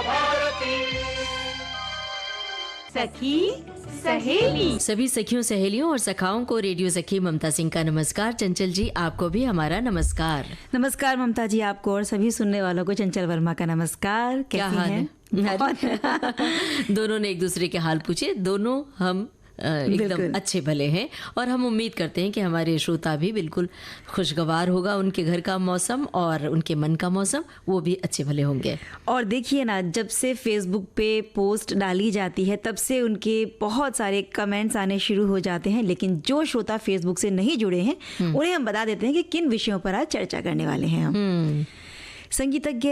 भारती। सखी सहेली। सभी सखियों सहेलियों और सखाओं को रेडियो सखी ममता सिंह का नमस्कार। चंचल जी आपको भी हमारा नमस्कार। नमस्कार ममता जी आपको और सभी सुनने वालों को चंचल वर्मा का नमस्कार। क्या हाल है? दोनों ने एक दूसरे के हाल पूछे। दोनों हम एकदम अच्छे भले हैं और हम उम्मीद करते हैं कि हमारे श्रोता भी बिल्कुल खुशगवार होगा। उनके घर का मौसम और उनके मन का मौसम वो भी अच्छे भले होंगे। और देखिए ना, जब से फेसबुक पे पोस्ट डाली जाती है तब से उनके बहुत सारे कमेंट्स आने शुरू हो जाते हैं। लेकिन जो श्रोता फेसबुक से नहीं जुड़े हैं उन्हें हम बता देते हैं कि किन विषयों पर आज चर्चा करने वाले हैं हम। संगीतज्ञ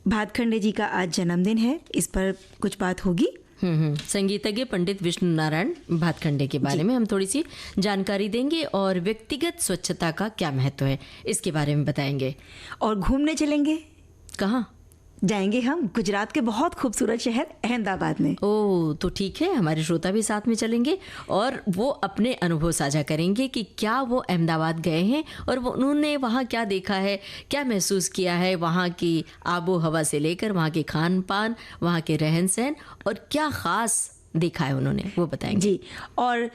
भातखंडे जी का आज जन्मदिन है, इस पर कुछ बात होगी। संगीतज्ञ पंडित विष्णु नारायण भातखंडे के बारे में हम थोड़ी सी जानकारी देंगे और व्यक्तिगत स्वच्छता का क्या महत्व है इसके बारे में बताएंगे। और घूमने चलेंगे। कहाँ जाएंगे? हम गुजरात के बहुत खूबसूरत शहर अहमदाबाद में। ओह, तो ठीक है, हमारे श्रोता भी साथ में चलेंगे और वो अपने अनुभव साझा करेंगे कि क्या वो अहमदाबाद गए हैं और वो उन्होंने वहाँ क्या देखा है, क्या महसूस किया है, वहाँ की आबो हवा से लेकर वहाँ के खान पान, वहाँ के रहन सहन और क्या ख़ास देखा है उन्होंने, वो बताएंगे जी। और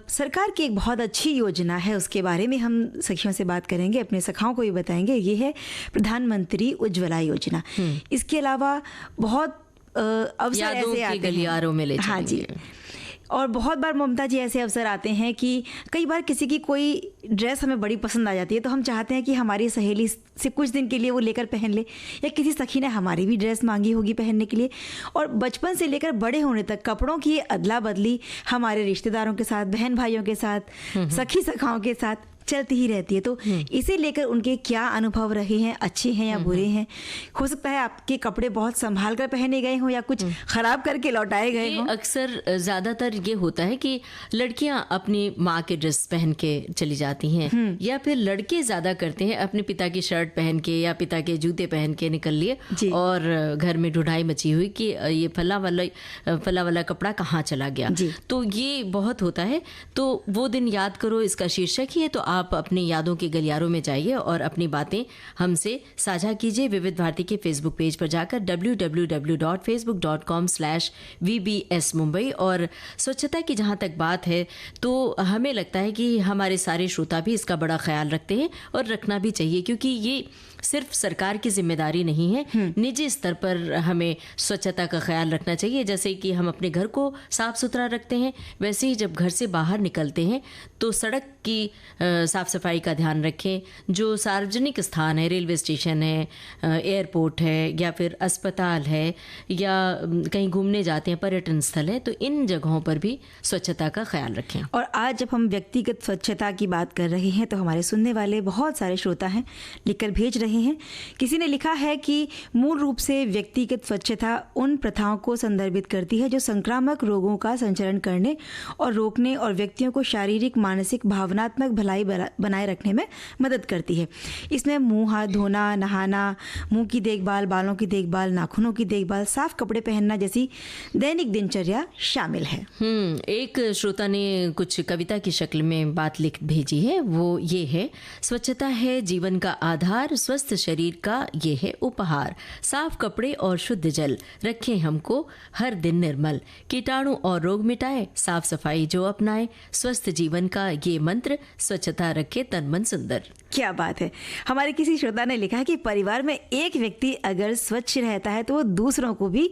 सरकार की एक बहुत अच्छी योजना है, उसके बारे में हम सखियों से बात करेंगे, अपने सखाओं को भी बताएंगे। ये है प्रधानमंत्री उज्ज्वला योजना। इसके अलावा बहुत अवसर ऐसे आते हैं गलियारों में ले चलेंगे। हाँ जी। और बहुत बार ममता जी ऐसे अवसर आते हैं कि कई बार किसी की कोई ड्रेस हमें बड़ी पसंद आ जाती है तो हम चाहते हैं कि हमारी सहेली से कुछ दिन के लिए वो लेकर पहन ले, या किसी सखी ने हमारी भी ड्रेस मांगी होगी पहनने के लिए। और बचपन से लेकर बड़े होने तक कपड़ों की अदला बदली हमारे रिश्तेदारों के साथ, बहन भाइयों के साथ, सखी सखाओं के साथ चलती ही रहती है। तो इसे लेकर उनके क्या अनुभव रहे हैं, अच्छे हैं या बुरे हैं। हो सकता है आपके कपड़े बहुत संभाल कर पहने गए हों या कुछ खराब करके लौटाए गए हों। अक्सर ज़्यादातर ये होता है कि लड़कियां अपनी माँ के ड्रेस पहन के चली जाती हैं या फिर लड़के ज़्यादा करते हैं अपने पिता की शर्ट पहन के या पिता के जूते पहन के निकल लिए और घर में ढूंढाई मची हुई कि ये फला वाला कपड़ा कहाँ चला गया। तो ये बहुत होता है। तो वो दिन याद करो इसका शीर्षक ही है। तो आप अपनी यादों के गलियारों में जाइए और अपनी बातें हमसे साझा कीजिए। विविध भारती के फेसबुक पेज पर जाकर www.facebook.com/VBS मुंबई। और स्वच्छता की जहाँ तक बात है तो हमें लगता है कि हमारे सारे श्रोता भी इसका बड़ा ख्याल रखते हैं और रखना भी चाहिए, क्योंकि ये सिर्फ सरकार की जिम्मेदारी नहीं है। निजी स्तर पर हमें स्वच्छता का ख्याल रखना चाहिए। जैसे कि हम अपने घर को साफ सुथरा रखते हैं, वैसे ही जब घर से बाहर निकलते हैं तो सड़क की साफ सफाई का ध्यान रखें। जो सार्वजनिक स्थान है, रेलवे स्टेशन है, एयरपोर्ट है या फिर अस्पताल है या कहीं घूमने जाते हैं, पर्यटन स्थल है, तो इन जगहों पर भी स्वच्छता का ख्याल रखें। और आज जब हम व्यक्तिगत स्वच्छता की बात कर रहे हैं तो हमारे सुनने वाले बहुत सारे श्रोता हैं, लिखकर भेज रहे हैं। किसी ने लिखा है कि मूल रूप से व्यक्तिगत स्वच्छता उन प्रथाओं को संदर्भित करती है जो संक्रामक रोगों का संचरण करने और रोकने और व्यक्तियों को शारीरिक, मानसिक, भावनात्मक भलाई बनाए रखने में मदद करती है। इसमें मुंह हाथ धोना, नहाना, मुंह की देखभाल, बालों की देखभाल, नाखूनों की देखभाल, साफ कपड़े पहनना जैसी दैनिक दिनचर्या शामिल है। एक श्रोता ने कुछ कविता की शक्ल में बात लिख भेजी है, वो ये है: स्वच्छता है जीवन का आधार, स्वस्थ शरीर का ये है उपहार। साफ कपड़े और शुद्ध जल रखें हमको हर दिन निर्मल, कीटाणु और रोग मिटाए, साफ सफाई जो अपनाए, स्वस्थ जीवन का ये मंत्र, स्वच्छता रखे तन मन सुंदर। क्या बात है। हमारे किसी श्रोता ने लिखा है कि परिवार में एक व्यक्ति अगर स्वच्छ रहता है तो वो दूसरों को भी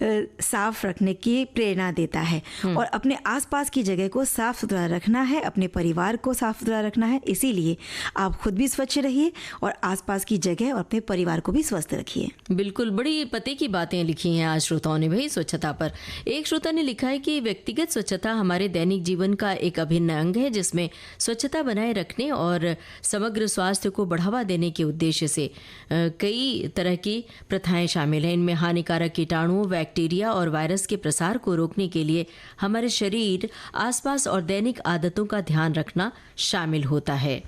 साफ रखने की प्रेरणा देता है। और अपने आसपास की जगह को साफ सुथरा रखना है, अपने परिवार को साफ सुथरा रखना है। इसीलिए आप खुद भी स्वच्छ रहिए और आसपास की जगह और अपने परिवार को भी स्वस्थ रखिए। बिल्कुल, बड़ी पते की बातें लिखी हैं आज श्रोताओं ने भाई स्वच्छता पर। एक श्रोता ने लिखा है कि व्यक्तिगत स्वच्छता हमारे दैनिक जीवन का एक अभिन्न अंग है, जिसमें स्वच्छता बनाए रखने और समग्र स्वास्थ्य को बढ़ावा देने के उद्देश्य से कई तरह की प्रथाएं शामिल हैं। इनमें हानिकारक कीटाणुओं, बैक्टीरिया और वायरस के प्रसार को रोकने के लिए हमारे शरीर, आसपास और दैनिक आदतों का ध्यान रखना शामिल होता है।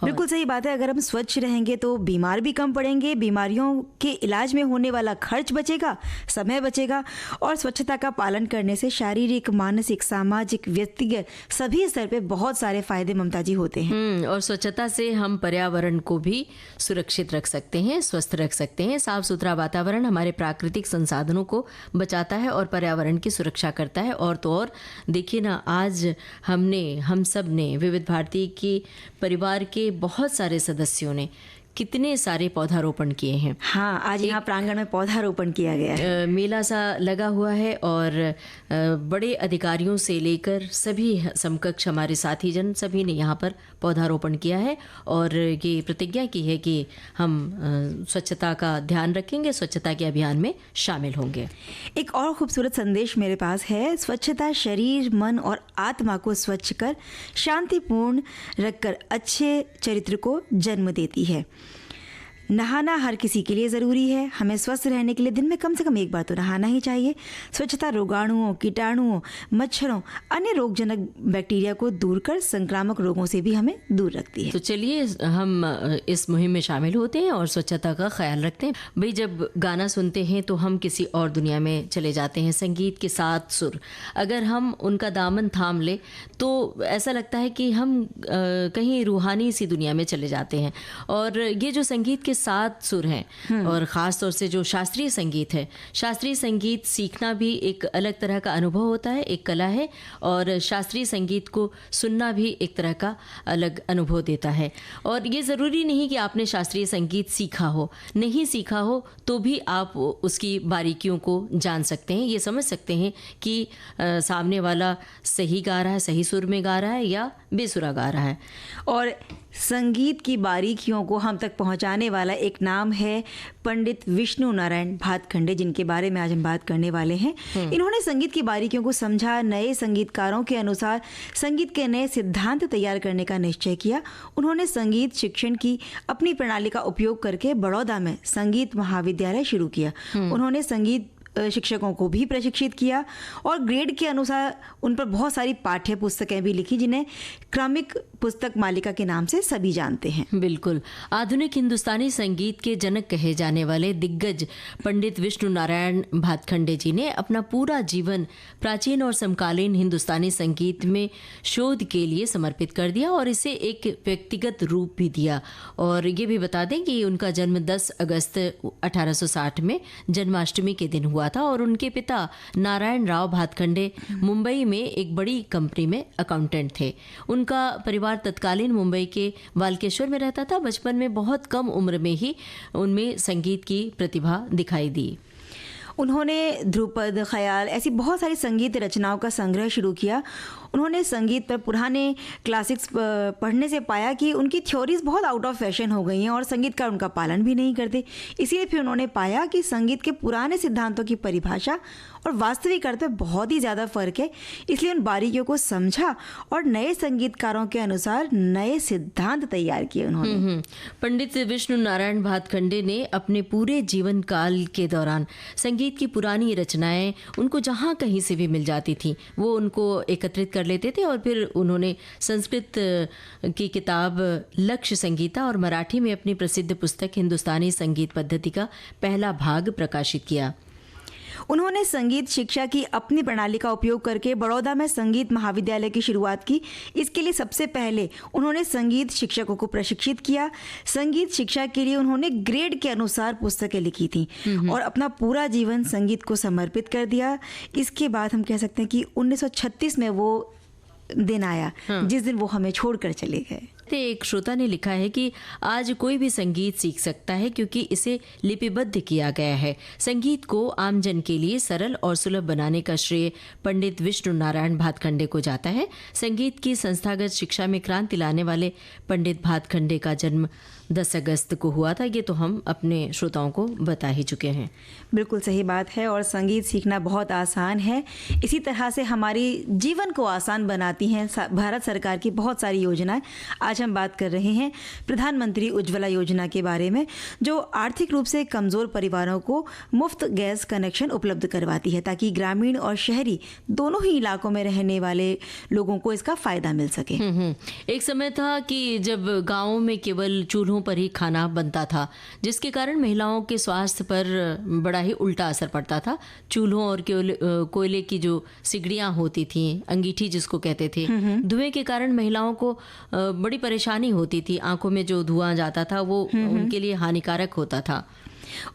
बिल्कुल सही बात है। अगर हम स्वच्छ रहेंगे तो बीमार भी कम पड़ेंगे, बीमारियों के इलाज में होने वाला खर्च बचेगा, समय बचेगा और स्वच्छता का पालन करने से शारीरिक, मानसिक, सामाजिक, व्यक्तिगत सभी स्तर पे बहुत सारे फायदे ममता जी होते हैं। और स्वच्छता से हम पर्यावरण को भी सुरक्षित रख सकते हैं, स्वस्थ रख सकते हैं। साफ सुथरा वातावरण हमारे प्राकृतिक संसाधनों को बचाता है और पर्यावरण की सुरक्षा करता है। और तो और देखिए ना, आज हम सब ने विविध भारती की परिवार के बहुत सारे सदस्यों ने कितने सारे पौधारोपण किए हैं। हाँ, आज यहाँ प्रांगण में पौधारोपण किया गया है। मेला सा लगा हुआ है और बड़े अधिकारियों से लेकर सभी समकक्ष हमारे साथी जन सभी ने यहाँ पर पौधारोपण किया है और ये प्रतिज्ञा की है कि हम स्वच्छता का ध्यान रखेंगे, स्वच्छता के अभियान में शामिल होंगे। एक और खूबसूरत संदेश मेरे पास है। स्वच्छता शरीर, मन और आत्मा को स्वच्छ कर, शांतिपूर्ण रखकर अच्छे चरित्र को जन्म देती है। नहाना हर किसी के लिए ज़रूरी है। हमें स्वस्थ रहने के लिए दिन में कम से कम एक बार तो नहाना ही चाहिए। स्वच्छता रोगाणुओं, कीटाणुओं, मच्छरों, अन्य रोगजनक बैक्टीरिया को दूर कर संक्रामक रोगों से भी हमें दूर रखती है। तो चलिए हम इस मुहिम में शामिल होते हैं और स्वच्छता का ख्याल रखते हैं। भाई, जब गाना सुनते हैं तो हम किसी और दुनिया में चले जाते हैं। संगीत के सात सुर, अगर हम उनका दामन थाम ले तो ऐसा लगता है कि हम कहीं रूहानी सी दुनिया में चले जाते हैं। और ये जो संगीत के सात सुर हैं और ख़ास तौर से जो शास्त्रीय संगीत है, शास्त्रीय संगीत सीखना भी एक अलग तरह का अनुभव होता है, एक कला है। और शास्त्रीय संगीत को सुनना भी एक तरह का अलग अनुभव देता है। और ये ज़रूरी नहीं कि आपने शास्त्रीय संगीत सीखा हो, नहीं सीखा हो तो भी आप उसकी बारीकियों को जान सकते हैं, ये समझ सकते हैं कि सामने वाला सही गा रहा है, सही सुर में गा रहा है या बेसुरा गा रहा है। और संगीत की बारीकियों को हम तक पहुंचाने वाला एक नाम है पंडित विष्णु नारायण भातखंडे, जिनके बारे में आज हम बात करने वाले हैं। इन्होंने संगीत की बारीकियों को समझा, नए संगीतकारों के अनुसार संगीत के नए सिद्धांत तैयार करने का निश्चय किया। उन्होंने संगीत शिक्षण की अपनी प्रणाली का उपयोग करके बड़ौदा में संगीत महाविद्यालय शुरू किया। उन्होंने संगीत शिक्षकों को भी प्रशिक्षित किया और ग्रेड के अनुसार उन पर बहुत सारी पाठ्य पुस्तकें भी लिखी, जिन्हें क्रमिक पुस्तक मालिका के नाम से सभी जानते हैं। बिल्कुल, आधुनिक हिंदुस्तानी संगीत के जनक कहे जाने वाले दिग्गज पंडित विष्णु नारायण भातखंडे जी ने अपना पूरा जीवन प्राचीन और समकालीन हिंदुस्तानी संगीत में शोध के लिए समर्पित कर दिया और इसे एक व्यक्तिगत रूप भी दिया। और ये भी बता दें कि उनका जन्म 10 अगस्त 1860 में जन्माष्टमी के दिन हुआ था और उनके पिता नारायण राव भातखंडे मुंबई में एक बड़ी कंपनी में अकाउंटेंट थे। उनका परिवार तत्कालीन मुंबई के वाल्केश्वर में रहता था। बचपन में बहुत कम उम्र में ही उनमें संगीत की प्रतिभा दिखाई दी। उन्होंने ध्रुपद, ख्याल, ऐसी बहुत सारी संगीत रचनाओं का संग्रह शुरू किया। उन्होंने संगीत पर पुराने क्लासिक्स पढ़ने से पाया कि उनकी थ्योरीज बहुत आउट ऑफ फैशन हो गई हैं और संगीतकार उनका पालन भी नहीं करते। इसीलिए फिर उन्होंने पाया कि संगीत के पुराने सिद्धांतों की परिभाषा और वास्तविक अर्थ में बहुत ही ज़्यादा फर्क है। इसलिए उन बारीकियों को समझा और नए संगीतकारों के अनुसार नए सिद्धांत तैयार किए उन्होंने। पंडित विष्णु नारायण भातखंडे ने अपने पूरे जीवन काल के दौरान संगीत की पुरानी रचनाएं उनको जहाँ कहीं से भी मिल जाती थी, वो उनको एकत्रित कर लेते थे और फिर उन्होंने संस्कृत की किताब लक्ष्य संगीता और मराठी में अपनी प्रसिद्ध पुस्तक हिंदुस्तानी संगीत पद्धति का पहला भाग प्रकाशित किया। उन्होंने संगीत शिक्षा की अपनी प्रणाली का उपयोग करके बड़ौदा में संगीत महाविद्यालय की शुरुआत की। इसके लिए सबसे पहले उन्होंने संगीत शिक्षकों को प्रशिक्षित किया। संगीत शिक्षा के लिए उन्होंने ग्रेड के अनुसार पुस्तकें लिखी थी और अपना पूरा जीवन संगीत को समर्पित कर दिया। इसके बाद हम कह सकते हैं कि 1936 में वो दिन आया जिस दिन वो हमें छोड़कर चले गए। एक श्रोता ने लिखा है कि आज कोई भी संगीत सीख सकता है क्योंकि इसे लिपिबद्ध किया गया है। संगीत को आमजन के लिए सरल और सुलभ बनाने का श्रेय पंडित विष्णु नारायण भातखंडे को जाता है। संगीत की संस्थागत शिक्षा में क्रांति लाने वाले पंडित भातखंडे का जन्म 10 अगस्त को हुआ था। ये तो हम अपने श्रोताओं को बता ही चुके हैं। बिल्कुल सही बात है और संगीत सीखना बहुत आसान है। इसी तरह से हमारी जीवन को आसान बनाती हैं भारत सरकार की बहुत सारी योजनाएं। आज हम बात कर रहे हैं प्रधानमंत्री उज्ज्वला योजना के बारे में, जो आर्थिक रूप से कमज़ोर परिवारों को मुफ्त गैस कनेक्शन उपलब्ध करवाती है ताकि ग्रामीण और शहरी दोनों ही इलाकों में रहने वाले लोगों को इसका फ़ायदा मिल सके। एक समय था कि जब गाँवों में केवल चूल्हों पर ही खाना बनता था, जिसके कारण महिलाओं के स्वास्थ्य पर बड़ा ही उल्टा असर पड़ता था। चूल्हों और कोयले की जो सिगड़ियाँ होती थीं, अंगीठी जिसको कहते थे, धुएं के कारण महिलाओं को बड़ी परेशानी होती थी। आंखों में जो धुआं जाता था वो उनके लिए हानिकारक होता था।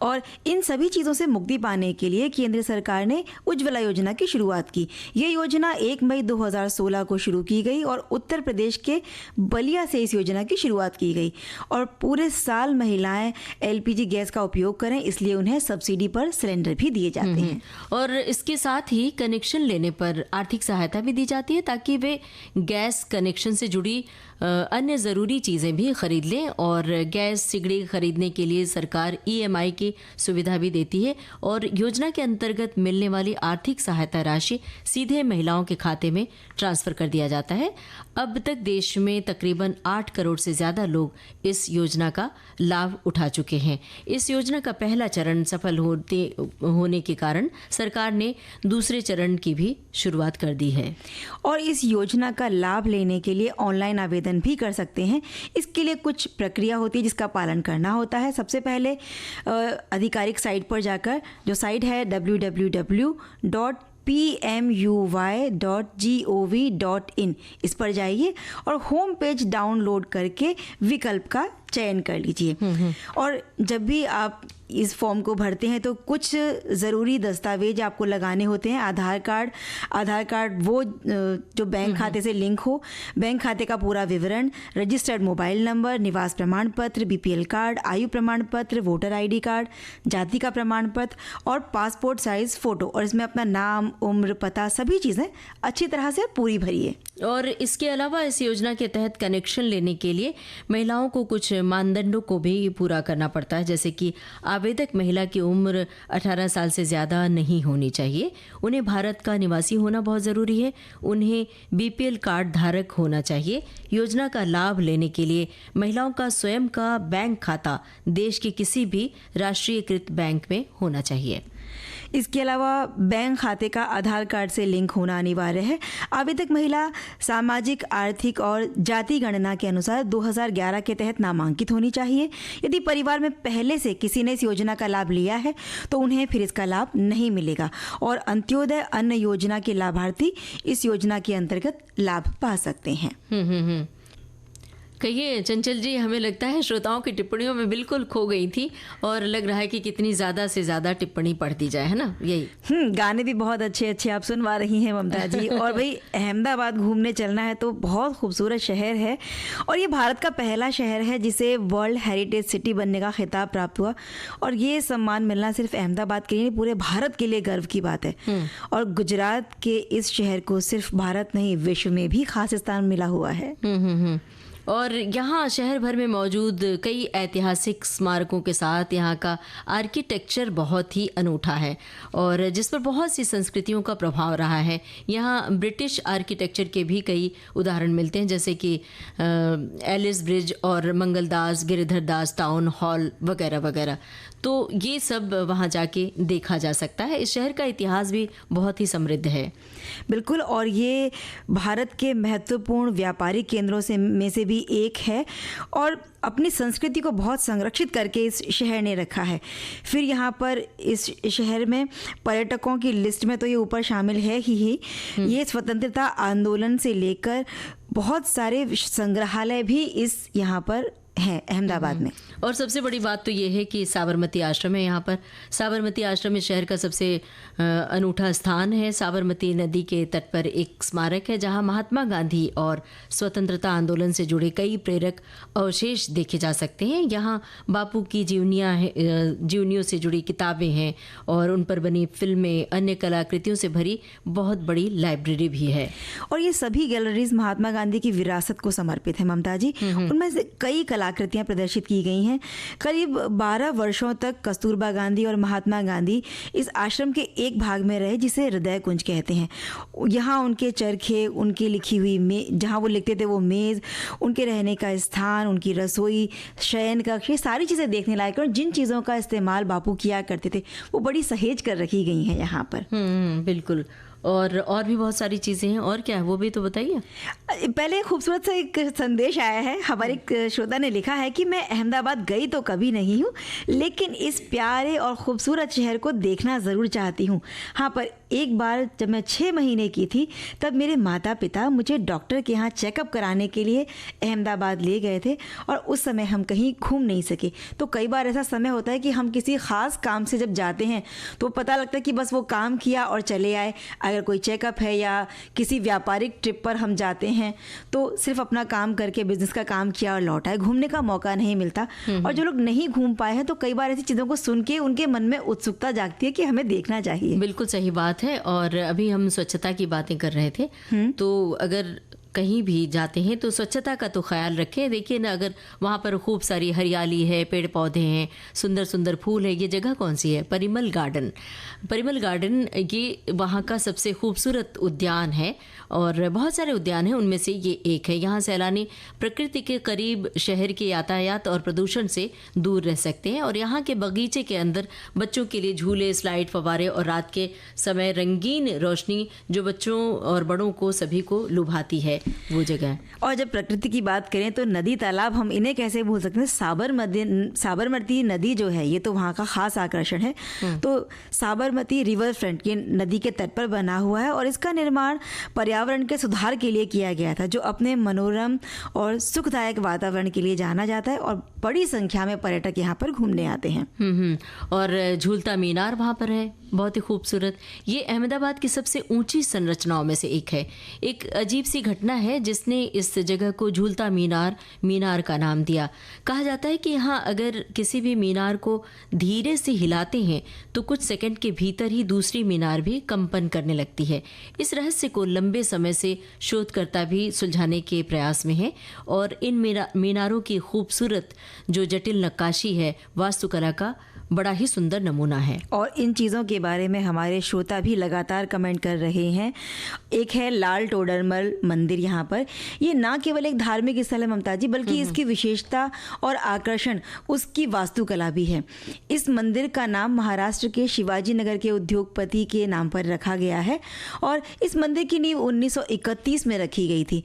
और इन सभी चीज़ों से मुक्ति पाने के लिए केंद्र सरकार ने उज्ज्वला योजना की शुरुआत की। ये योजना 1 मई 2016 को शुरू की गई और उत्तर प्रदेश के बलिया से इस योजना की शुरुआत की गई। और पूरे साल महिलाएं एलपीजी गैस का उपयोग करें, इसलिए उन्हें सब्सिडी पर सिलेंडर भी दिए जाते हैं। और इसके साथ ही कनेक्शन लेने पर आर्थिक सहायता भी दी जाती है ताकि वे गैस कनेक्शन से जुड़ी अन्य ज़रूरी चीज़ें भी खरीद लें। और गैस सिगड़ी खरीदने के लिए सरकार EMI की सुविधा भी देती है और योजना के अंतर्गत मिलने वाली आर्थिक सहायता राशि सीधे महिलाओं के खाते में ट्रांसफ़र कर दिया जाता है। अब तक देश में तकरीबन 8 करोड़ से ज़्यादा लोग इस योजना का लाभ उठा चुके हैं। इस योजना का पहला चरण सफल होने के कारण सरकार ने दूसरे चरण की भी शुरुआत कर दी है। और इस योजना का लाभ लेने के लिए ऑनलाइन आवेदन भी कर सकते हैं। इसके लिए कुछ प्रक्रिया होती है जिसका पालन करना होता है। सबसे पहले आधिकारिक साइट पर जाकर, जो साइट है www.pmuy.gov.in, इस पर जाइए और होम पेज डाउनलोड करके विकल्प का चयन कर लीजिए। और जब भी आप इस फॉर्म को भरते हैं तो कुछ ज़रूरी दस्तावेज आपको लगाने होते हैं। आधार कार्ड वो जो बैंक खाते से लिंक हो, बैंक खाते का पूरा विवरण, रजिस्टर्ड मोबाइल नंबर, निवास प्रमाण पत्र, BPL कार्ड, आयु प्रमाण पत्र, वोटर ID कार्ड, जाति का प्रमाण पत्र और पासपोर्ट साइज़ फ़ोटो। और इसमें अपना नाम, उम्र, पता, सभी चीज़ें अच्छी तरह से पूरी भरिए। और इसके अलावा इस योजना के तहत कनेक्शन लेने के लिए महिलाओं को कुछ मानदंडों को भी पूरा करना पड़ता है, जैसे कि आवेदक महिला की उम्र 18 साल से ज़्यादा नहीं होनी चाहिए, उन्हें भारत का निवासी होना बहुत ज़रूरी है, उन्हें BPL कार्ड धारक होना चाहिए। योजना का लाभ लेने के लिए महिलाओं का स्वयं का बैंक खाता देश के किसी भी राष्ट्रीयकृत बैंक में होना चाहिए। इसके अलावा बैंक खाते का आधार कार्ड से लिंक होना अनिवार्य है। आवेदक महिला सामाजिक, आर्थिक और जाति गणना के अनुसार 2011 के तहत नामांकित होनी चाहिए। यदि परिवार में पहले से किसी ने इस योजना का लाभ लिया है तो उन्हें फिर इसका लाभ नहीं मिलेगा। और अंत्योदय अन्न योजना के लाभार्थी इस योजना के अंतर्गत लाभ पा सकते हैं। कहिए चंचल जी, हमें लगता है श्रोताओं की टिप्पणियों में बिल्कुल खो गई थी और लग रहा है कि कितनी ज़्यादा से ज़्यादा टिप्पणी पढ़ती जाए, है ना? यही गाने भी बहुत अच्छे आप सुनवा रही हैं ममता जी। और भाई अहमदाबाद घूमने चलना है तो बहुत खूबसूरत शहर है और ये भारत का पहला शहर है जिसे वर्ल्ड हेरिटेज सिटी बनने का खिताब प्राप्त हुआ। और ये सम्मान मिलना सिर्फ अहमदाबाद के लिए, पूरे भारत के लिए गर्व की बात है। और गुजरात के इस शहर को सिर्फ भारत नहीं, विश्व में भी खास स्थान मिला हुआ है। और यहाँ शहर भर में मौजूद कई ऐतिहासिक स्मारकों के साथ यहाँ का आर्किटेक्चर बहुत ही अनूठा है और जिस पर बहुत सी संस्कृतियों का प्रभाव रहा है। यहाँ ब्रिटिश आर्किटेक्चर के भी कई उदाहरण मिलते हैं, जैसे कि एलिस ब्रिज और मंगलदास, गिरिधर दास टाउन हॉल वगैरह वगैरह। तो ये सब वहाँ जाके देखा जा सकता है। इस शहर का इतिहास भी बहुत ही समृद्ध है। बिल्कुल, और ये भारत के महत्वपूर्ण व्यापारिक केंद्रों में से भी एक है और अपनी संस्कृति को बहुत संरक्षित करके इस शहर ने रखा है। फिर यहाँ पर इस शहर में पर्यटकों की लिस्ट में तो ये ऊपर शामिल है ही। ये स्वतंत्रता आंदोलन से लेकर बहुत सारे संग्रहालय भी इस यहाँ पर है अहमदाबाद में। और सबसे बड़ी बात तो ये है कि साबरमती आश्रम है यहाँ पर। साबरमती आश्रम इस शहर का सबसे अनूठा स्थान है। साबरमती नदी के तट पर एक स्मारक है जहाँ महात्मा गांधी और स्वतंत्रता आंदोलन से जुड़े कई प्रेरक अवशेष देखे जा सकते हैं। यहाँ बापू की जीवनियों से जुड़ी किताबें हैं और उन पर बनी फिल्में, अन्य कलाकृतियों से भरी बहुत बड़ी लाइब्रेरी भी है। और ये सभी गैलरीज महात्मा गांधी की विरासत को समर्पित है ममता जी। उनमें से कई कलाकृतियाँ प्रदर्शित की गई हैं। करीब 12 वर्षों तक कस्तूरबा गांधी और महात्मा गांधी इस आश्रम के एक भाग में रहे जिसे हृदय कुंज कहते हैं। यहाँ उनके चरखे, उनकी लिखी हुई जहाँ वो लिखते थे वो मेज़, उनके रहने का स्थान, उनकी रसोई, शयन कक्ष, ये सारी चीज़ें देखने लायक। और जिन चीज़ों का इस्तेमाल बापू किया करते थे वो बड़ी सहेज कर रखी गई हैं यहाँ पर। बिल्कुल। और भी बहुत सारी चीज़ें हैं, और क्या है वो भी तो बताइए। पहले खूबसूरत सा एक संदेश आया है, हमारे एक श्रोता ने लिखा है कि मैं अहमदाबाद गई तो कभी नहीं हूँ, लेकिन इस प्यारे और ख़ूबसूरत शहर को देखना ज़रूर चाहती हूँ। हाँ, पर एक बार जब मैं 6 महीने की थी तब मेरे माता पिता मुझे डॉक्टर के यहाँ चेकअप कराने के लिए अहमदाबाद ले गए थे और उस समय हम कहीं घूम नहीं सके। तो कई बार ऐसा समय होता है कि हम किसी ख़ास काम से जब जाते हैं तो पता लगता है कि बस वो काम किया और चले आए। अगर कोई चेकअप है या किसी व्यापारिक ट्रिप पर हम जाते हैं तो सिर्फ अपना काम करके बिजनेस का काम किया और लौट आए, घूमने का मौका नहीं मिलता। और जो लोग नहीं घूम पाए हैं तो कई बार ऐसी चीज़ों को सुन के उनके मन में उत्सुकता जागती है कि हमें देखना चाहिए। बिल्कुल सही बात है। और अभी हम स्वच्छता की बातें कर रहे थे, तो अगर कहीं भी जाते हैं तो स्वच्छता का तो ख्याल रखें। देखिए ना, अगर वहाँ पर खूब सारी हरियाली है, पेड़ पौधे हैं, सुंदर सुंदर फूल है, ये जगह कौन सी है? परिमल गार्डन। परिमल गार्डन ये वहाँ का सबसे खूबसूरत उद्यान है और बहुत सारे उद्यान हैं, उनमें से ये एक है। यहाँ सैलानी प्रकृति के करीब शहर के यातायात और प्रदूषण से दूर रह सकते हैं। और यहाँ के बगीचे के अंदर बच्चों के लिए झूले, स्लाइड, फव्वारे और रात के समय रंगीन रोशनी जो बच्चों और बड़ों को सभी को लुभाती है, वो जगह। और जब प्रकृति की बात करें तो नदी तालाब, हम इन्हें कैसे भूल सकते हैं। साबरमती नदी जो है ये तो वहाँ का खास आकर्षण है। तो साबरमती रिवर फ्रंट ये नदी के तट पर बना हुआ है और इसका निर्माण पर्यावरण के सुधार के लिए किया गया था, जो अपने मनोरम और सुखदायक वातावरण के लिए जाना जाता है और बड़ी संख्या में पर्यटक यहाँ पर घूमने आते हैं। और झूलता मीनार वहाँ पर है, बहुत ही खूबसूरत। ये अहमदाबाद की सबसे ऊंची संरचनाओं में से एक है। एक अजीब सी घटना है जिसने इस जगह को झूलता मीनार का नाम दिया। कहा जाता है कि यहाँ अगर किसी भी मीनार को धीरे से हिलाते हैं तो कुछ सेकंड के भीतर ही दूसरी मीनार भी कंपन करने लगती है। इस रहस्य को लंबे समय से शोधकर्ता भी सुलझाने के प्रयास में है और इन मीनारों की खूबसूरत जो जटिल नक्काशी है वास्तुकला का बड़ा ही सुंदर नमूना है। और इन चीज़ों के बारे में हमारे श्रोता भी लगातार कमेंट कर रहे हैं। एक है लाल टोडरमल मंदिर। यहाँ पर ये ना केवल एक धार्मिक स्थल है ममता जी, बल्कि इसकी विशेषता और आकर्षण उसकी वास्तुकला भी है। इस मंदिर का नाम महाराष्ट्र के शिवाजी नगर के उद्योगपति के नाम पर रखा गया है और इस मंदिर की नींव 1931 में रखी गई थी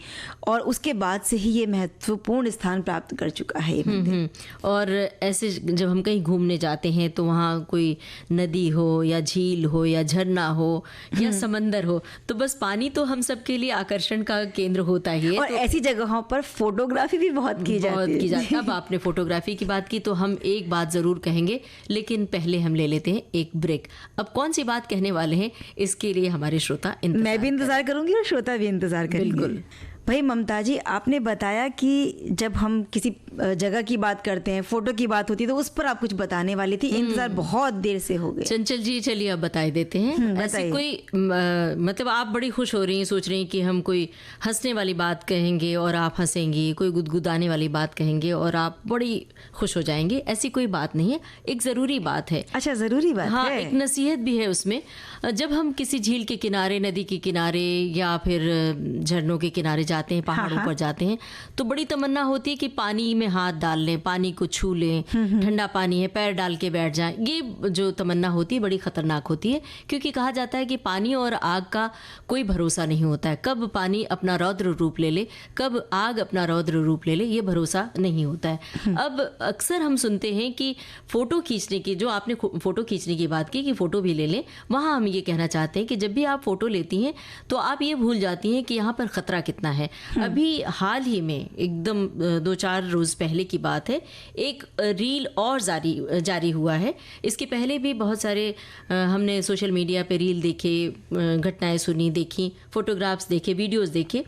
और उसके बाद से ही ये महत्वपूर्ण स्थान प्राप्त कर चुका है ये मंदिर। और ऐसे जब हम कहीं घूमने जाते हैं तो वहाँ कोई नदी हो या झील हो या झरना हो या समंदर हो तो बस पानी तो हम सबके लिए आकर्षण का केंद्र होता ही है। और तो ऐसी जगहों पर फोटोग्राफी भी बहुत की जाती है। अब आपने फोटोग्राफी की बात की तो हम एक बात जरूर कहेंगे, लेकिन पहले हम ले लेते हैं एक ब्रेक। अब कौन सी बात कहने वाले हैं इसके लिए हमारे श्रोता मैं भी इंतजार करूंगी और श्रोता भी इंतजार करेंगे। बिल्कुल भाई ममता जी, आपने बताया कि जब हम किसी जगह की बात करते हैं, फोटो की बात होती है तो उस पर आप कुछ बताने वाली थी। इंतजार बहुत देर से हो गया। चंचल जी चलिए अब बताए देते हैं। ऐसी कोई मतलब आप बड़ी खुश हो रही हैं, सोच रही हैं कि हम कोई हंसने वाली बात कहेंगे और आप हंसेंगी, कोई गुदगुदाने वाली बात कहेंगे और आप बड़ी खुश हो जाएंगे। ऐसी कोई बात नहीं है, एक ज़रूरी बात है। अच्छा, ज़रूरी बात हाँ, है। एक नसीहत भी है उसमें। जब हम किसी झील के किनारे, नदी के किनारे या फिर झरनों के किनारे जाते हैं, पहाड़ों पर जाते हैं तो बड़ी तमन्ना होती है कि पानी में हाथ डाल लें, पानी को छू लें, ठंडा पानी है, पैर डाल के बैठ जाएं। ये जो तमन्ना होती है बड़ी खतरनाक होती है, क्योंकि कहा जाता है कि पानी और आग का कोई भरोसा नहीं होता है। कब पानी अपना रौद्र रूप ले ले, कब आग अपना रौद्र रूप ले ले, ये भरोसा नहीं होता है। अब अक्सर हम सुनते हैं कि फोटो खींचने की, जो आपने फोटो खींचने की बात की कि फोटो भी ले लें, वहाँ हम ये कहना चाहते हैं कि जब भी आप फोटो लेती हैं तो आप ये भूल जाती हैं कि यहाँ पर खतरा कितना है। अभी हाल ही में एकदम 2-4 रोज़ पहले की बात है, एक रील और जारी हुआ है। इसके पहले भी बहुत सारे हमने सोशल मीडिया पे रील देखे, घटनाएं सुनी, देखी, फोटोग्राफ्स देखे, वीडियोस देखे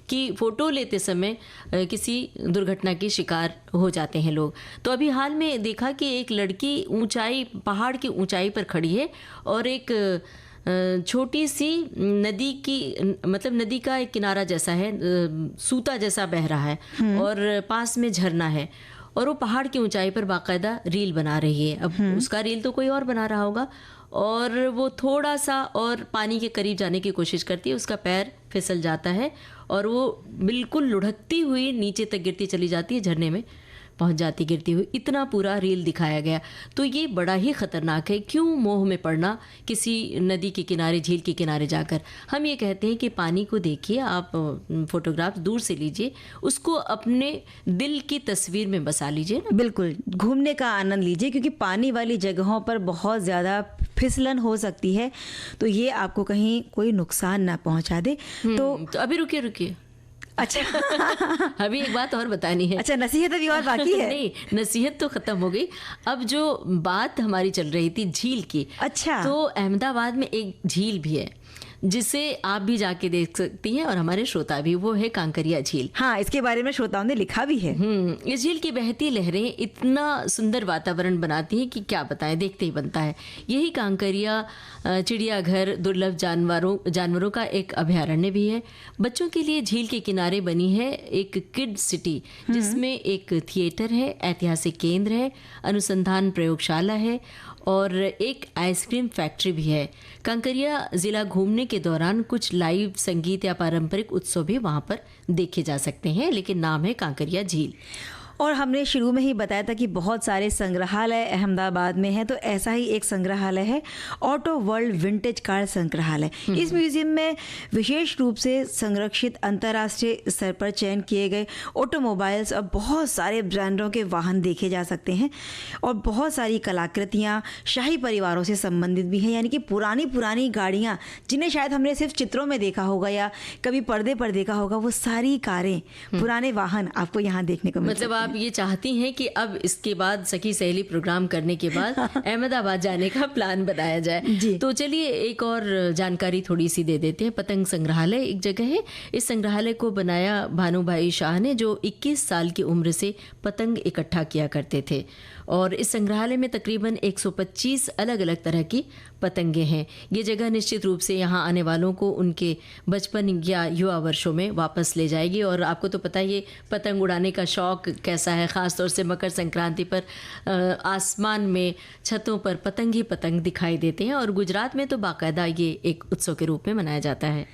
कि फ़ोटो लेते समय किसी दुर्घटना की शिकार हो जाते हैं लोग। तो अभी हाल में देखा कि एक लड़की पहाड़ की ऊंचाई पर खड़ी है और एक छोटी सी नदी की, मतलब नदी का एक किनारा जैसा है, सूता जैसा बह रहा है और पास में झरना है और वो पहाड़ की ऊंचाई पर बाकायदा रील बना रही है। अब उसका रील तो कोई और बना रहा होगा, और वो थोड़ा सा और पानी के करीब जाने की कोशिश करती है, उसका पैर फिसल जाता है और वो बिल्कुल लुढ़कती हुई नीचे तक गिरती चली जाती है, झरने में पहुंच जाती गिरती हुई। इतना पूरा रील दिखाया गया। तो ये बड़ा ही ख़तरनाक है। क्यों मोह में पड़ना किसी नदी के किनारे, झील के किनारे जाकर। हम ये कहते हैं कि पानी को देखिए, आप फोटोग्राफ दूर से लीजिए, उसको अपने दिल की तस्वीर में बसा लीजिए ना। बिल्कुल, घूमने का आनंद लीजिए, क्योंकि पानी वाली जगहों पर बहुत ज़्यादा फिसलन हो सकती है, तो ये आपको कहीं कोई नुकसान ना पहुंचा दे। तो अभी रुकिए। अच्छा अभी एक बात और बतानी है। अच्छा, नसीहत अभी और बाकी है? नहीं, नसीहत तो खत्म हो गई। अब जो बात हमारी चल रही थी झील की, अच्छा, तो अहमदाबाद में एक झील भी है जिसे आप भी जाके देख सकती हैं और हमारे श्रोता भी। वो है कांकरिया झील। हाँ, इसके बारे में श्रोताओं ने लिखा भी है। इस झील की बहती लहरें इतना सुंदर वातावरण बनाती हैं कि क्या बताएं, देखते ही बनता है। यही कांकरिया चिड़ियाघर, दुर्लभ जानवरों का एक अभयारण्य भी है। बच्चों के लिए झील के किनारे बनी है एक किड सिटी, जिसमें एक थिएटर है, ऐतिहासिक केंद्र है, अनुसंधान प्रयोगशाला है और एक आइसक्रीम फैक्ट्री भी है। कांकरिया ज़िला घूमने के दौरान कुछ लाइव संगीत या पारंपरिक उत्सव भी वहाँ पर देखे जा सकते हैं, लेकिन नाम है कांकरिया झील। और हमने शुरू में ही बताया था कि बहुत सारे संग्रहालय अहमदाबाद में हैं, तो ऐसा ही एक संग्रहालय है ऑटो वर्ल्ड विंटेज कार संग्रहालय। इस म्यूजियम में विशेष रूप से संरक्षित अंतर्राष्ट्रीय स्तर पर चयन किए गए ऑटोमोबाइल्स और बहुत सारे ब्रांडों के वाहन देखे जा सकते हैं, और बहुत सारी कलाकृतियाँ शाही परिवारों से संबंधित भी हैं, यानी कि पुरानी गाड़ियाँ जिन्हें शायद हमने सिर्फ चित्रों में देखा होगा या कभी पर्दे पर देखा होगा, वो सारी कारें, पुराने वाहन आपको यहाँ देखने को मिलते हैं। आप ये चाहती हैं कि अब इसके बाद सखी सहेली प्रोग्राम करने के बाद अहमदाबाद जाने का प्लान बनाया जाए। तो चलिए एक और जानकारी थोड़ी सी दे देते हैं। पतंग संग्रहालय एक जगह है। इस संग्रहालय को बनाया भानुभाई शाह ने, जो 21 साल की उम्र से पतंग इकट्ठा किया करते थे, और इस संग्रहालय में तकरीबन 125 अलग अलग तरह की पतंगे हैं। ये जगह निश्चित रूप से यहाँ आने वालों को उनके बचपन या युवा वर्षों में वापस ले जाएगी। और आपको तो पता ही है पतंग उड़ाने का शौक़ कैसा है, ख़ास तौर से मकर संक्रांति पर आसमान में छतों पर पतंग ही पतंग दिखाई देते हैं, और गुजरात में तो बाकायदा ये एक उत्सव के रूप में मनाया जाता है।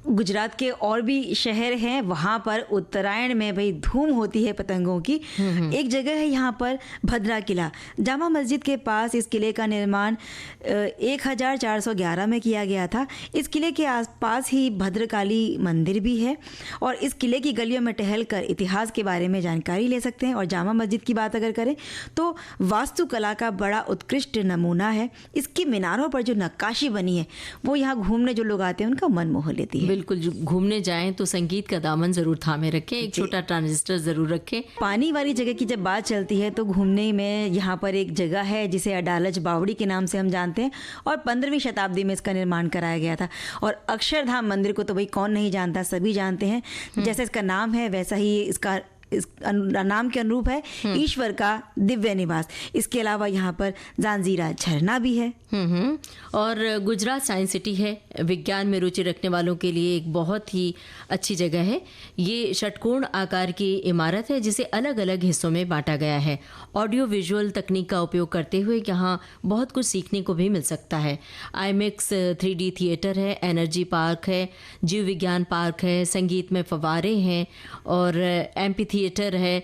गुजरात के और भी शहर हैं, वहाँ पर उत्तरायण में भाई धूम होती है पतंगों की। एक जगह है यहाँ पर भद्रा किला, जामा मस्जिद के पास। इस किले का निर्माण 1411 में किया गया था। इस किले के आसपास ही भद्रकाली मंदिर भी है, और इस किले की गलियों में टहलकर इतिहास के बारे में जानकारी ले सकते हैं। और जामा मस्जिद की बात अगर करें तो वास्तुकला का बड़ा उत्कृष्ट नमूना है। इसकी मीनारों पर जो नक्काशी बनी है, वो यहाँ घूमने जो लोग आते हैं उनका मन मोह लेती है। बिल्कुल, घूमने जाएं तो संगीत का दामन जरूर थामे रखें, एक छोटा ट्रांजिस्टर जरूर रखें। पानी वाली जगह की जब बात चलती है तो घूमने में यहाँ पर एक जगह है जिसे अडालज बावड़ी के नाम से हम जानते हैं, और 15वीं शताब्दी में इसका निर्माण कराया गया था। और अक्षरधाम मंदिर को तो भाई कौन नहीं जानता, सभी जानते हैं। जैसा इसका नाम है वैसा ही इसका इस नाम के अनुरूप है, ईश्वर का दिव्य निवास। इसके अलावा यहाँ पर जांजीरा झरना भी है। और गुजरात साइंस सिटी है, विज्ञान में रुचि रखने वालों के लिए एक बहुत ही अच्छी जगह है। ये षटकोण आकार की इमारत है जिसे अलग अलग हिस्सों में बांटा गया है। ऑडियो विजुअल तकनीक का उपयोग करते हुए यहाँ बहुत कुछ सीखने को भी मिल सकता है। IMAX 3D थिएटर है, एनर्जी पार्क है, जीव विज्ञान पार्क है, संगीत में फव्वारे हैं, और एम्पी थिएटर है,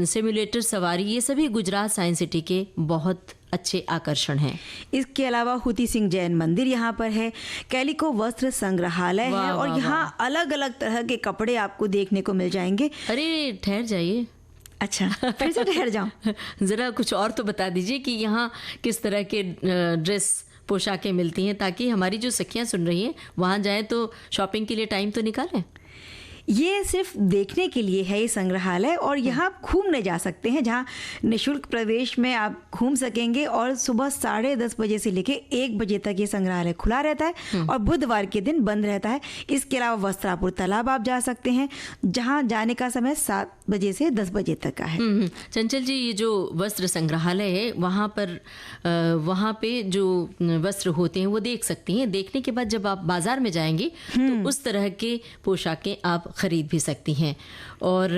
सिमुलेटर सवारी। ये सभी गुजरात साइंस सिटी के बहुत अच्छे आकर्षण हैं। इसके अलावा हुती सिंह जैन मंदिर यहाँ पर है, कैलिको वस्त्र संग्रहालय है, और यहाँ अलग अलग तरह के कपड़े आपको देखने को मिल जाएंगे। अरे ठहर जाइए। अच्छा, फिर से ठहर जाऊं। ज़रा कुछ और तो बता दीजिए कि यहाँ किस तरह के ड्रेस पोशाकें मिलती हैं, ताकि हमारी जो सखियाँ सुन रही हैं वहाँ जाएं तो शॉपिंग के लिए टाइम तो निकालें। ये सिर्फ देखने के लिए है ये संग्रहालय, और यहाँ आप घूमने जा सकते हैं, जहाँ निःशुल्क प्रवेश में आप घूम सकेंगे। और सुबह 10:30 बजे से लेके 1 बजे तक ये संग्रहालय खुला रहता है, और बुधवार के दिन बंद रहता है। इसके अलावा वस्त्रापुर तालाब आप जा सकते हैं, जहाँ जाने का समय 7 बजे से 10 बजे तक का है। चंचल जी, ये जो वस्त्र संग्रहालय है वहाँ पे जो वस्त्र होते हैं वो देख सकती हैं। देखने के बाद जब आप बाजार में जाएंगी तो उस तरह के पोशाकें आप ख़रीद भी सकती हैं। और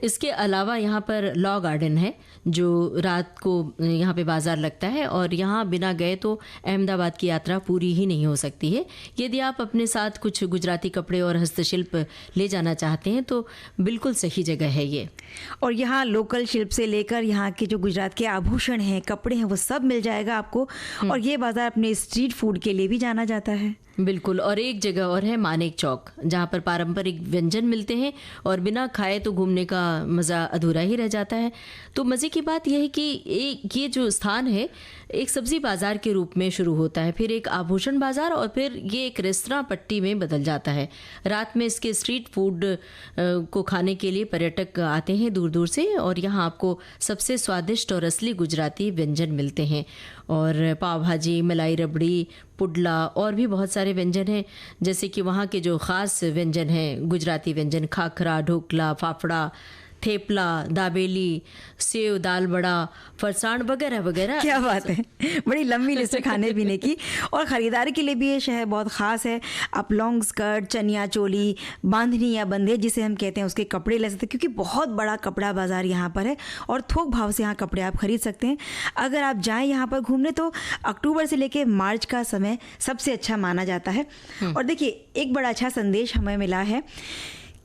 इसके अलावा यहाँ पर लॉ गार्डन है जो रात को यहाँ पे बाज़ार लगता है, और यहाँ बिना गए तो अहमदाबाद की यात्रा पूरी ही नहीं हो सकती है। यदि आप अपने साथ कुछ गुजराती कपड़े और हस्तशिल्प ले जाना चाहते हैं तो बिल्कुल सही जगह है ये। और यहाँ लोकल शिल्प से लेकर यहाँ के जो गुजरात के आभूषण हैं, कपड़े हैं, वो सब मिल जाएगा आपको। और ये बाज़ार अपने स्ट्रीट फूड के लिए भी जाना जाता है। बिल्कुल। और एक जगह और है मानेक चौक, जहाँ पर पारंपरिक व्यंजन मिलते हैं और बिना खाए तो घूमने का मज़ा अधूरा ही रह जाता है। तो मज़े की बात यह है कि ये जो स्थान है एक सब्ज़ी बाज़ार के रूप में शुरू होता है, फिर एक आभूषण बाज़ार, और फिर ये एक रेस्तरां पट्टी में बदल जाता है। रात में इसके स्ट्रीट फूड को खाने के लिए पर्यटक आते हैं दूर दूर से, और यहाँ आपको सबसे स्वादिष्ट और असली गुजराती व्यंजन मिलते हैं। और पाव भाजी, मलाई रबड़ी, पुडला और भी बहुत सारे व्यंजन हैं। जैसे कि वहाँ के जो ख़ास व्यंजन हैं गुजराती व्यंजन, खाखरा, ढोकला, फाफड़ा, थेपला, दाबेली, सेव, दाल बड़ा, फरसाण वगैरह वगैरह। क्या बात है, बड़ी लंबी लिस्ट है खाने पीने की। और ख़रीदारी के लिए भी ये शहर बहुत ख़ास है। आप लॉन्ग स्कर्ट, चनिया चोली, बांधनी या बंधे जिसे हम कहते हैं उसके कपड़े ले सकते हैं, क्योंकि बहुत बड़ा कपड़ा बाज़ार यहाँ पर है और थोक भाव से यहाँ कपड़े आप खरीद सकते हैं। अगर आप जाएँ यहाँ पर घूमने तो अक्टूबर से लेकर मार्च का समय सबसे अच्छा माना जाता है। और देखिए, एक बड़ा अच्छा संदेश हमें मिला है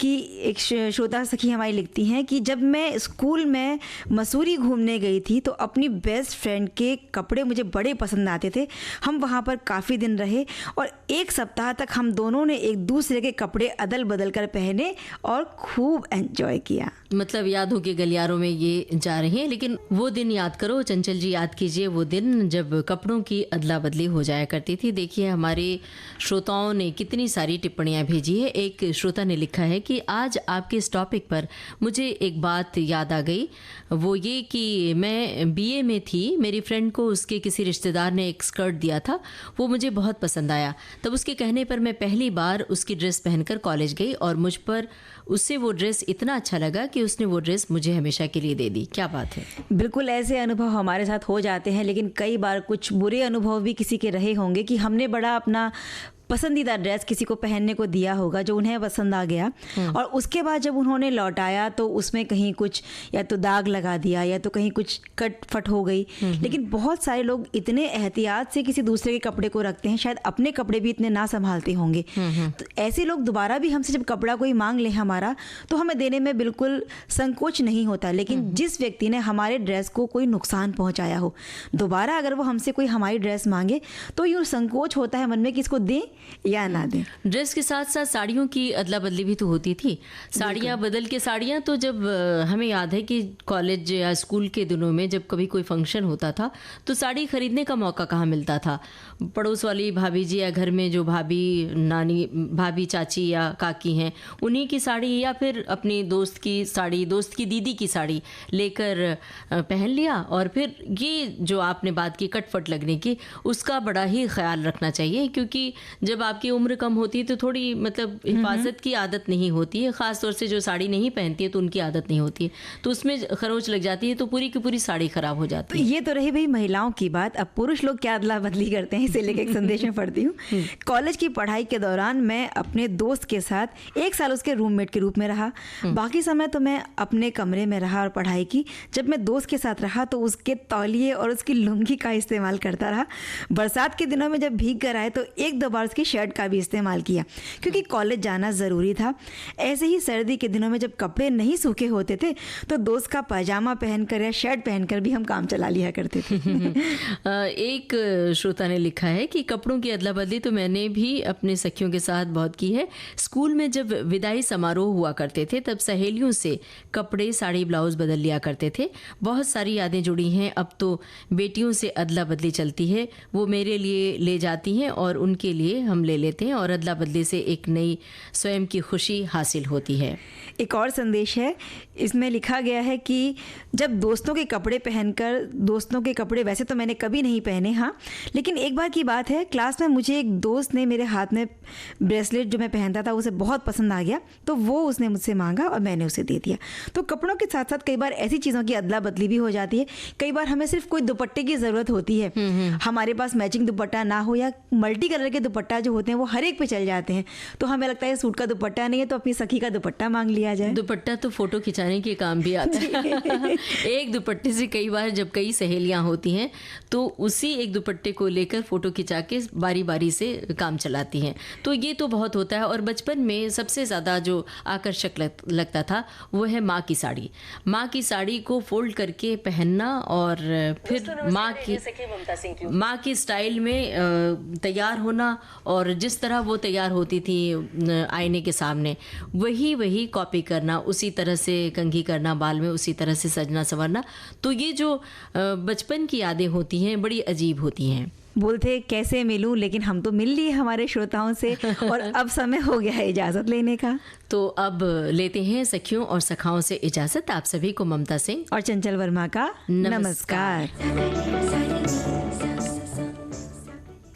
कि एक श्रोता सखी हमारी लिखती हैं कि जब मैं स्कूल में मसूरी घूमने गई थी तो अपनी बेस्ट फ्रेंड के कपड़े मुझे बड़े पसंद आते थे। हम वहाँ पर काफ़ी दिन रहे और एक सप्ताह तक हम दोनों ने एक दूसरे के कपड़े अदल बदल कर पहने और खूब एंजॉय किया। मतलब यादों के गलियारों में ये जा रही हैं। लेकिन वो दिन याद करो चंचल जी, याद कीजिए वो दिन जब कपड़ों की अदला बदली हो जाया करती थी। देखिए हमारे श्रोताओं ने कितनी सारी टिप्पणियाँ भेजी है। एक श्रोता ने लिखा है कि आज आपके इस टॉपिक पर मुझे एक बात याद आ गई, वो ये कि मैं बीए में थी, मेरी फ्रेंड को उसके किसी रिश्तेदार ने एक स्कर्ट दिया था, वो मुझे बहुत पसंद आया। तब उसके कहने पर मैं पहली बार उसकी ड्रेस पहनकर कॉलेज गई और मुझ पर उससे वो ड्रेस इतना अच्छा लगा कि उसने वो ड्रेस मुझे हमेशा के लिए दे दी। क्या बात है। बिल्कुल ऐसे अनुभव हमारे साथ हो जाते हैं, लेकिन कई बार कुछ बुरे अनुभव भी किसी के रहे होंगे कि हमने बड़ा अपना पसंदीदा ड्रेस किसी को पहनने को दिया होगा जो उन्हें पसंद आ गया और उसके बाद जब उन्होंने लौटाया तो उसमें कहीं कुछ या तो दाग लगा दिया या तो कहीं कुछ कट फट हो गई। लेकिन बहुत सारे लोग इतने एहतियात से किसी दूसरे के कपड़े को रखते हैं, शायद अपने कपड़े भी इतने ना संभालते होंगे। तो ऐसे लोग दोबारा भी हमसे जब कपड़ा कोई मांग ले हमारा, तो हमें देने में बिल्कुल संकोच नहीं होता। लेकिन जिस व्यक्ति ने हमारे ड्रेस को कोई नुकसान पहुंचाया हो, दोबारा अगर वो हमसे कोई हमारी ड्रेस मांगे तो यूँ संकोच होता है मन में कि इसको दें या ना दें। ड्रेस के साथ साथ साड़ियों की अदला बदली भी तो होती थी। साड़ियाँ बदल के साड़ियाँ, तो जब हमें याद है कि कॉलेज या स्कूल के दिनों में जब कभी कोई फंक्शन होता था तो साड़ी खरीदने का मौका कहाँ मिलता था। पड़ोस वाली भाभी जी या घर में जो भाभी नानी भाभी चाची या काकी हैं उन्हीं की साड़ी या फिर अपनी दोस्त की साड़ी, दोस्त की दीदी की साड़ी लेकर पहन लिया। और फिर ये जो आपने बात की कटफट लगने की, उसका बड़ा ही ख्याल रखना चाहिए, क्योंकि जब आपकी उम्र कम होती है तो थोड़ी मतलब हिफाजत की आदत नहीं होती है। ख़ास तौर से जो साड़ी नहीं पहनती है तो उनकी आदत नहीं होती है, तो उसमें खरोंच लग जाती है तो पूरी की पूरी साड़ी खराब हो जाती है। तो ये तो रही भाई महिलाओं की बात। अब पुरुष लोग क्या अदला बदली करते हैं, इसे लेकर एक संदेश में पढ़ती हूँ। कॉलेज की पढ़ाई के दौरान मैं अपने दोस्त के साथ 1 साल उसके रूममेट के रूप में रहा। बाकी समय तो मैं अपने कमरे में रहा और पढ़ाई की। जब मैं दोस्त के साथ रहा तो उसके तौलिए और उसकी लुंगी का इस्तेमाल करता रहा। बरसात के दिनों में जब भीग कर आए तो 1-2 बार उसकी शर्ट का भी इस्तेमाल किया, क्योंकि कॉलेज जाना ज़रूरी था। ऐसे ही सर्दी के दिनों में जब कपड़े नहीं सूखे होते थे तो दोस्त का पैजामा पहनकर या शर्ट पहनकर भी हम काम चला लिया करते थे। एक श्रोता ने लिखा है कि कपड़ों की अदला बदली तो मैंने भी अपने सखियों के साथ बहुत की है। स्कूल में जब विदाई समारोह हुआ करते थे तब सहेलियों से कपड़े, साड़ी, ब्लाउज बदल लिया करते थे। बहुत सारी यादें जुड़ी हैं। अब तो बेटियों से अदला बदली चलती है, वो मेरे लिए ले जाती हैं और उनके लिए हम ले लेते हैं और अदला बदली से एक नई स्वयं की खुशी हासिल होती है। एक और संदेश है, इसमें लिखा गया है कि जब दोस्तों के कपड़े पहनकर, दोस्तों के कपड़े वैसे तो मैंने कभी नहीं पहने, हाँ, लेकिन एक बार की बात है, क्लास में मुझे एक दोस्त ने मेरे हाथ में ब्रेसलेट जो मैं पहनता था उसे बहुत पसंद आ गया, तो वो उसने मुझसे मांगा और मैंने उसे दे दिया। तो कपड़ों के साथ साथ कई बार ऐसी चीज़ों की अदला बदली भी हो जाती है। कई बार हमें सिर्फ कोई दुपट्टे की ज़रूरत होती है, हमारे पास मैचिंग दुपट्टा ना हो या मल्टी कलर के दुपट्टा दुपट्टा जो होते हैं वो हर एक पे चल जाते हैं, तो हमें लगता है सूट का दुपट्टा नहीं है तो अपनी सखी का दुपट्टा मांग लिया जाए। दुपट्टा तो फोटो खिंचाने के काम भी आता है। एक दुपट्टे से कई बार जब कई सहेलियां होती हैं तो उसी एक दुपट्टे को लेकर फोटो खिंचा के बारी बारी से काम चलाती हैं, तो ये तो बहुत होता है। और बचपन में सबसे ज़्यादा जो आकर्षक लगता था वो है माँ की साड़ी। माँ की साड़ी को फोल्ड करके पहनना और फिर माँ की स्टाइल में तैयार होना, और जिस तरह वो तैयार होती थी आईने के सामने वही कॉपी करना, उसी तरह से कंघी करना, बाल में उसी तरह से सजना संवरना। तो ये जो बचपन की यादें होती हैं बड़ी अजीब होती हैं। बोलते कैसे मिलूं, लेकिन हम तो मिल लिए हमारे श्रोताओं से और अब समय हो गया है इजाज़त लेने का। तो अब लेते हैं सखियों और सखाओं से इजाज़त। आप सभी को ममता सिंह और चंचल वर्मा का नमस्कार।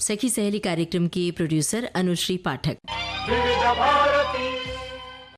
सखी सहेली कार्यक्रम की प्रोड्यूसर अनुश्री पाठक।